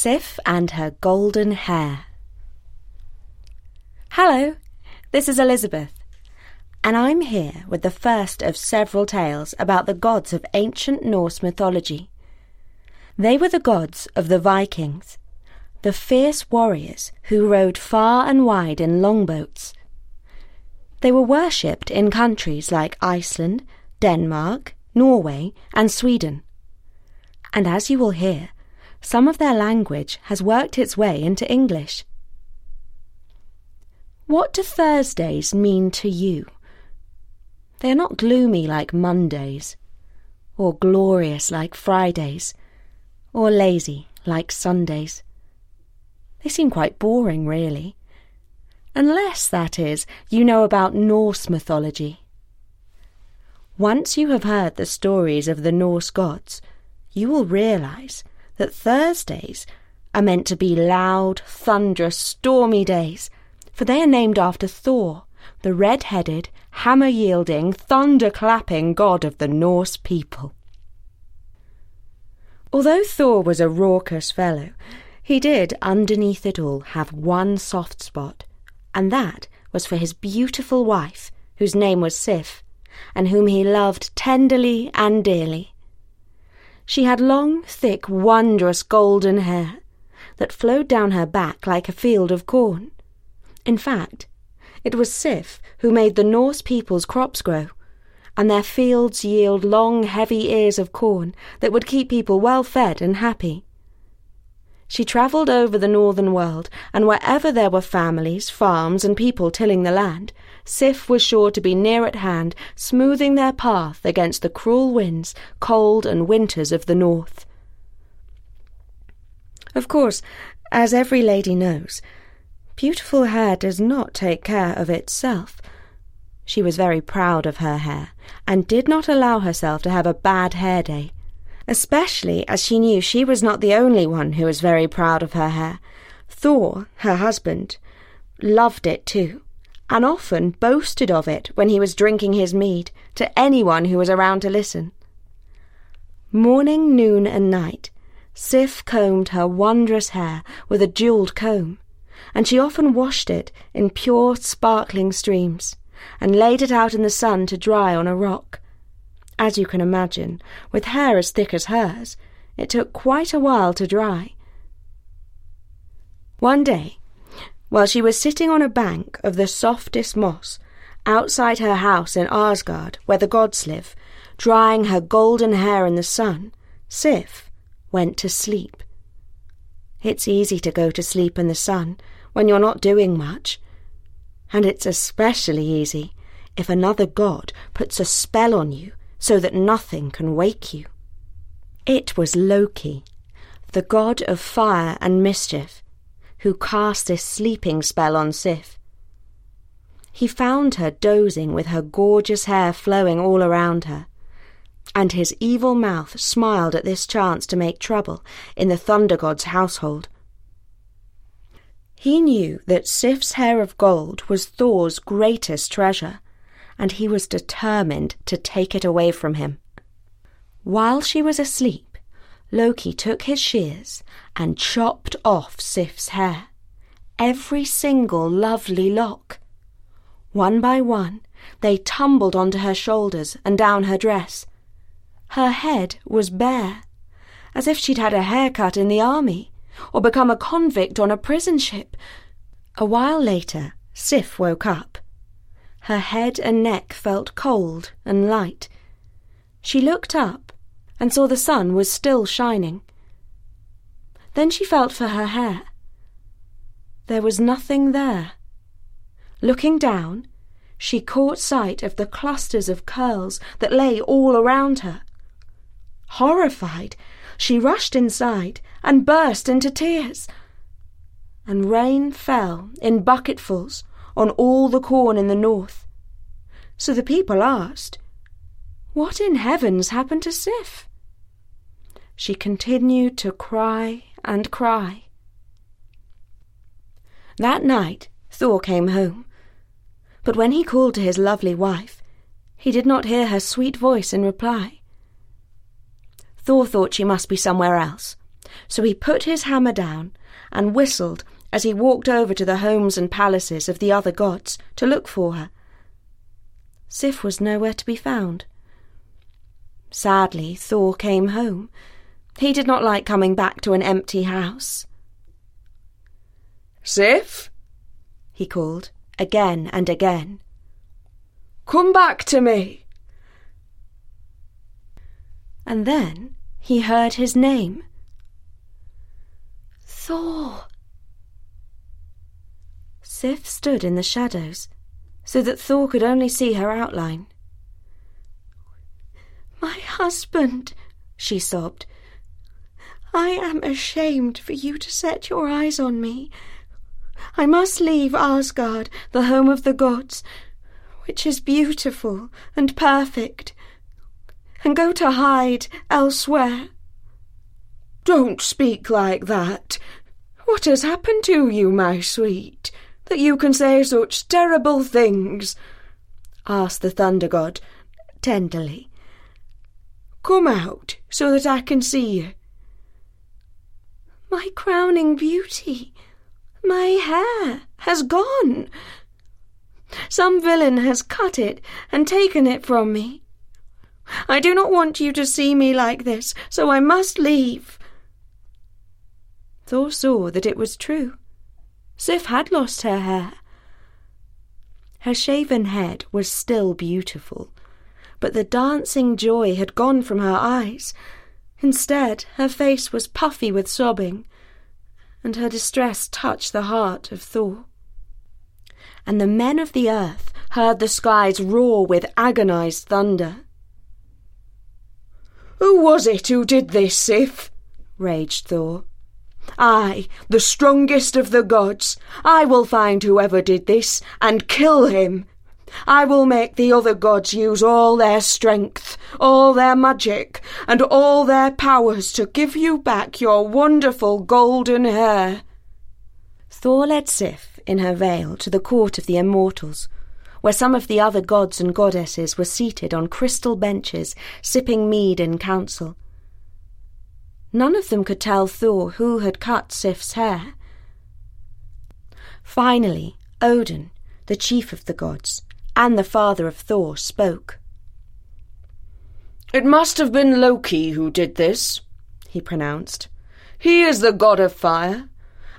Sif and Her Golden Hair. Hello, this is Elizabeth, and I'm here with the first of several tales about the gods of ancient Norse mythology. They were the gods of the Vikings, the fierce warriors who rode far and wide in longboats. They were worshipped in countries like Iceland, Denmark, Norway, and Sweden. And as you will hear, some of their language has worked its way into English. What do Thursdays mean to you? They are not gloomy like Mondays, or glorious like Fridays, or lazy like Sundays. They seem quite boring, really. Unless, that is, you know about Norse mythology. Once you have heard the stories of the Norse gods, you will realise that Thursdays are meant to be loud, thunderous, stormy days, for they are named after Thor, the red-headed, hammer-yielding, thunder-clapping god of the Norse people. Although Thor was a raucous fellow, he did, underneath it all, have one soft spot, and that was for his beautiful wife, whose name was Sif, and whom he loved tenderly and dearly. She had long, thick, wondrous golden hair that flowed down her back like a field of corn. In fact, it was Sif who made the Norse people's crops grow, and their fields yield long, heavy ears of corn that would keep people well fed and happy. She travelled over the northern world, and wherever there were families, farms, and people tilling the land, Sif was sure to be near at hand, smoothing their path against the cruel winds, cold, and winters of the north. Of course, as every lady knows, beautiful hair does not take care of itself. She was very proud of her hair, and did not allow herself to have a bad hair day, especially as she knew she was not the only one who was very proud of her hair. Thor, her husband, loved it too, and often boasted of it when he was drinking his mead to anyone who was around to listen. Morning, noon, and night, Sif combed her wondrous hair with a jewelled comb, and she often washed it in pure, sparkling streams, and laid it out in the sun to dry on a rock. As you can imagine, with hair as thick as hers, it took quite a while to dry. One day, while she was sitting on a bank of the softest moss, outside her house in Asgard, where the gods live, drying her golden hair in the sun, Sif went to sleep. It's easy to go to sleep in the sun when you're not doing much, and it's especially easy if another god puts a spell on you so that nothing can wake you. It was Loki, the god of fire and mischief, who cast this sleeping spell on Sif. He found her dozing with her gorgeous hair flowing all around her, and his evil mouth smiled at this chance to make trouble in the thunder god's household. He knew that Sif's hair of gold was Thor's greatest treasure, and he was determined to take it away from him. While she was asleep, Loki took his shears and chopped off Sif's hair, every single lovely lock. One by one, they tumbled onto her shoulders and down her dress. Her head was bare, as if she'd had a haircut in the army, or become a convict on a prison ship. A while later, Sif woke up. Her head and neck felt cold and light. She looked up and saw the sun was still shining. Then she felt for her hair. There was nothing there. Looking down, she caught sight of the clusters of curls that lay all around her. Horrified, she rushed inside and burst into tears. And rain fell in bucketfuls on all the corn in the north. So the people asked, "What in heavens happened to Sif?" She continued to cry and cry. That night Thor came home, but when he called to his lovely wife, he did not hear her sweet voice in reply. Thor thought she must be somewhere else, So he put his hammer down and whistled as he walked over to the homes and palaces of the other gods to look for her. Sif was nowhere to be found. Sadly, Thor came home. He did not like coming back to an empty house. "Sif," he called, again and again. "Come back to me." And then he heard his name. Thor. Sif stood in the shadows, so that Thor could only see her outline. "My husband," she sobbed. "I am ashamed for you to set your eyes on me. I must leave Asgard, the home of the gods, which is beautiful and perfect, and go to hide elsewhere." "Don't speak like that. What has happened to you, my sweet, that you can say such terrible things?" asked the Thunder God tenderly. "Come out so that I can see you." "My crowning beauty, my hair has gone. Some villain has cut it and taken it from me. I do not want you to see me like this, so I must leave." Thor saw that it was true. Sif had lost her hair. Her shaven head was still beautiful, but the dancing joy had gone from her eyes. Instead, her face was puffy with sobbing, and her distress touched the heart of Thor. And the men of the earth heard the skies roar with agonized thunder. "Who was it who did this, Sif?" raged Thor. "I, the strongest of the gods, I will find whoever did this and kill him. I will make the other gods use all their strength, all their magic, and all their powers to give you back your wonderful golden hair." Thor led Sif in her veil to the court of the immortals, where some of the other gods and goddesses were seated on crystal benches, sipping mead in council. None of them could tell Thor who had cut Sif's hair. Finally, Odin, the chief of the gods, and the father of Thor, spoke. "It must have been Loki who did this," he pronounced. "He is the god of fire,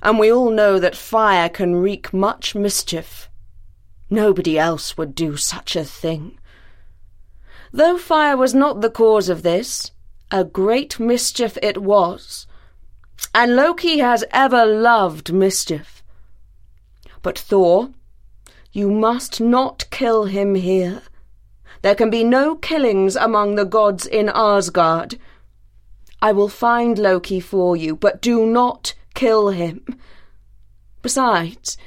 and we all know that fire can wreak much mischief. Nobody else would do such a thing. Though fire was not the cause of this, a great mischief it was, and Loki has ever loved mischief. But Thor, you must not kill him here. There can be no killings among the gods in Asgard. I will find Loki for you, but do not kill him. Besides,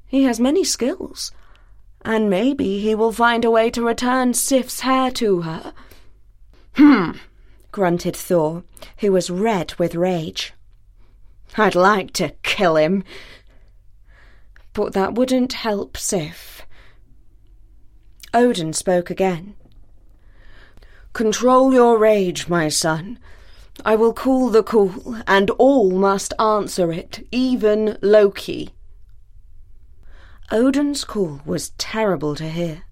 he has many skills, and maybe he will find a way to return Sif's hair to her." Grunted Thor, who was red with rage. "I'd like to kill him, but that wouldn't help Sif." Odin spoke again. "Control your rage, my son. I will call the call, and all must answer it, even Loki." Odin's call was terrible to hear,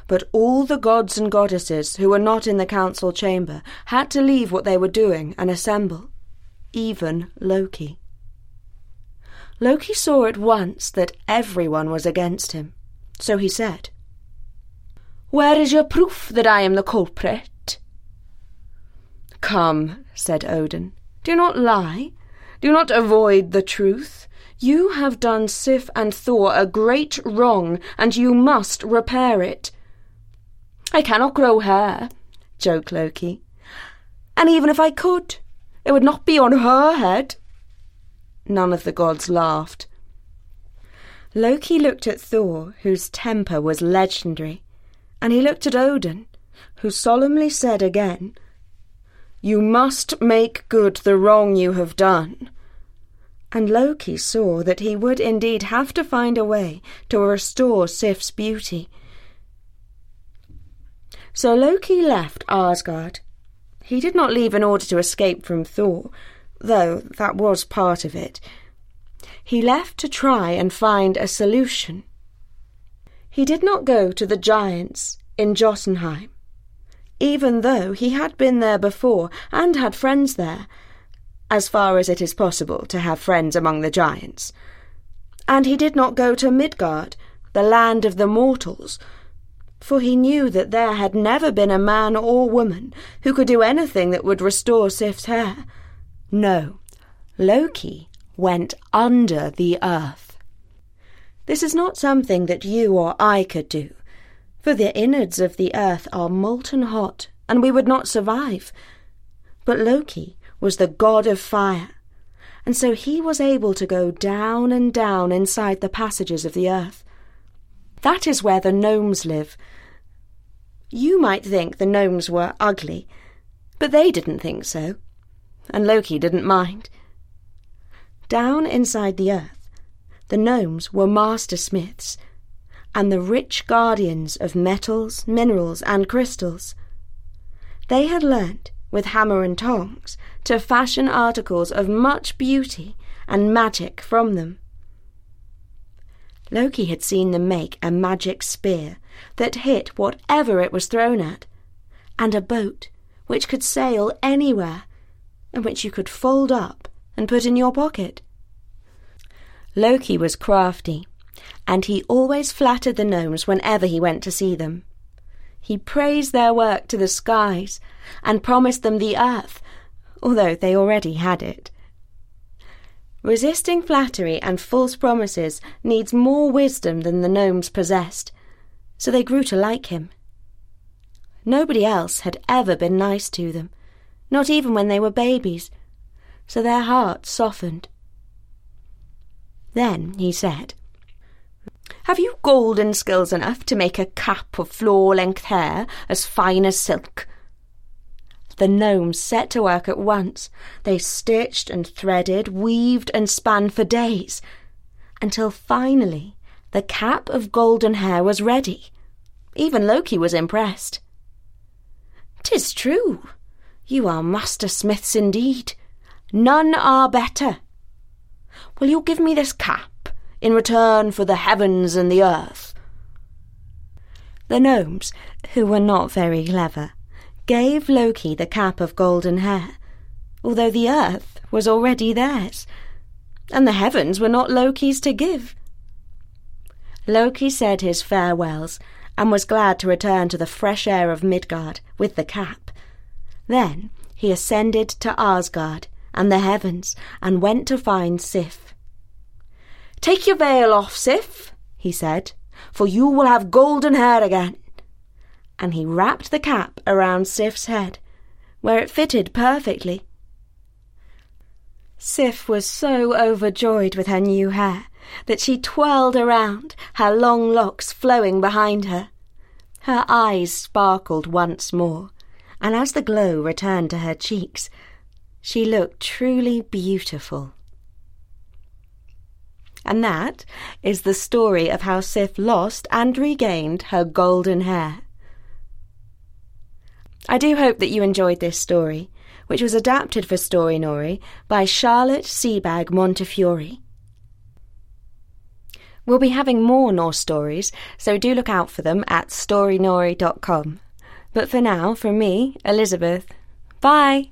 but all the gods and goddesses who were not in the council chamber had to leave what they were doing and assemble, even Loki. Loki saw at once that everyone was against him, so he said, "Where is your proof that I am the culprit?" "Come," said Odin, "do not lie. Do not avoid the truth. You have done Sif and Thor a great wrong, and you must repair it." "I cannot grow hair," joked Loki. "And even if I could, it would not be on her head." None of the gods laughed. Loki looked at Thor, whose temper was legendary, and he looked at Odin, who solemnly said again, "You must make good the wrong you have done." And Loki saw that he would indeed have to find a way to restore Sif's beauty. So Loki left Asgard. He did not leave in order to escape from Thor, though that was part of it. He left to try and find a solution. He did not go to the giants in Jotunheim, even though he had been there before and had friends there, as far as it is possible to have friends among the giants. And he did not go to Midgard, the land of the mortals, for he knew that there had never been a man or woman who could do anything that would restore Sif's hair. No, Loki went under the earth. This is not something that you or I could do, for the innards of the earth are molten hot, and we would not survive. But Loki was the god of fire, and so he was able to go down and down inside the passages of the earth. That is where the gnomes live. You might think the gnomes were ugly, but they didn't think so, and Loki didn't mind. Down inside the earth, the gnomes were master smiths, and the rich guardians of metals, minerals, and crystals. They had learnt, with hammer and tongs, to fashion articles of much beauty and magic from them. Loki had seen them make a magic spear that hit whatever it was thrown at, and a boat which could sail anywhere, and which you could fold up and put in your pocket. Loki was crafty, and he always flattered the gnomes whenever he went to see them. He praised their work to the skies and promised them the earth, although they already had it. Resisting flattery and false promises needs more wisdom than the gnomes possessed, so they grew to like him. Nobody else had ever been nice to them, not even when they were babies, so their hearts softened. Then he said, "Have you golden skills enough to make a cap of floor-length hair as fine as silk?" The gnomes set to work at once. They stitched and threaded, weaved and span for days, until finally the cap of golden hair was ready. Even Loki was impressed. "'Tis true. You are master smiths indeed. None are better. Will you give me this cap in return for the heavens and the earth?" The gnomes, who were not very clever, gave Loki the cap of golden hair, although the earth was already theirs, and the heavens were not Loki's to give. Loki said his farewells, and was glad to return to the fresh air of Midgard with the cap. Then he ascended to Asgard and the heavens, and went to find Sif. "Take your veil off, Sif," he said, "for you will have golden hair again." And he wrapped the cap around Sif's head, where it fitted perfectly. Sif was so overjoyed with her new hair that she twirled around, her long locks flowing behind her. Her eyes sparkled once more, and as the glow returned to her cheeks, she looked truly beautiful. And that is the story of how Sif lost and regained her golden hair. I do hope that you enjoyed this story, which was adapted for Storynory by Charlotte Sebag-Montefiore. We'll be having more Norse stories, so do look out for them at storynory.com. But for now, from me, Elizabeth, bye!